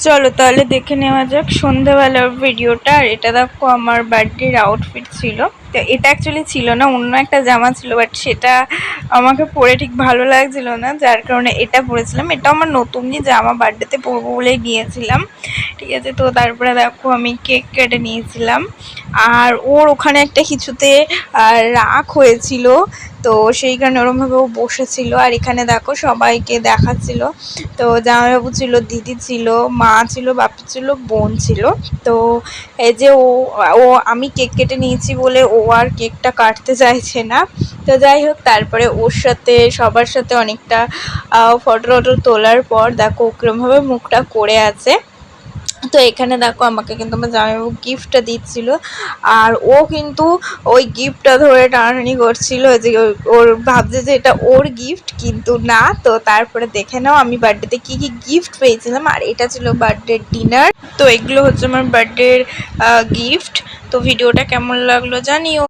চলো তাহলে দেখে নেওয়া যাক সন্ধ্যাবেলার ভিডিওটা। আর এটা দেখো আমার বার্থডের আউটফিট ছিল। তো এটা অ্যাকচুয়ালি ছিল না, অন্য একটা জামা ছিল, বাট সেটা আমাকে পরে ঠিক ভালো লাগছিল না, যার কারণে এটা পরেছিলাম। এটা আমার নতুনই জামা, বার্থডেতে পরবো বলেই নিয়েছিলাম। ঠিক আছে, তো তারপরে দেখো আমি কেক কেটে নিয়েছিলাম। আর ওর ওখানে একটা কিছুতে রাগ হয়েছিল, তো সেই কারণে ওরমভাবে ও বসেছিল। আর এখানে দেখো সবাইকে দেখাচ্ছিল। তো জামাইবাবু ছিল, দিদি ছিল, মা ছিল, বাপি ছিল, বোন ছিল। তো এই যে ও আমি কেক কেটে নিয়েছি বলে ও আর কেকটা কাটতে চাইছে না। তো যাই হোক, তারপরে ওর সাথে সবার সাথে অনেকটা ফটো টটো তোলার পর দেখো ওরকমভাবে মুখটা করে আছে। তো এখানে দেখো আমাকে কিন্তু আমার জামাইবাবু গিফটটা দিচ্ছিল, আর ও কিন্তু ওই গিফটটা ধরে টানাটানি করছিল যে ওর ভাবছে যে এটা ওর গিফট, কিন্তু না। তো তারপরে দেখে নাও আমি বার্থডেতে কি কি গিফট পেয়েছিলাম। আর এটা ছিল বার্থডে ডিনার। তো এগুলো হচ্ছে আমার বার্থডের গিফট। তো ভিডিওটা কেমন লাগলো জানিও।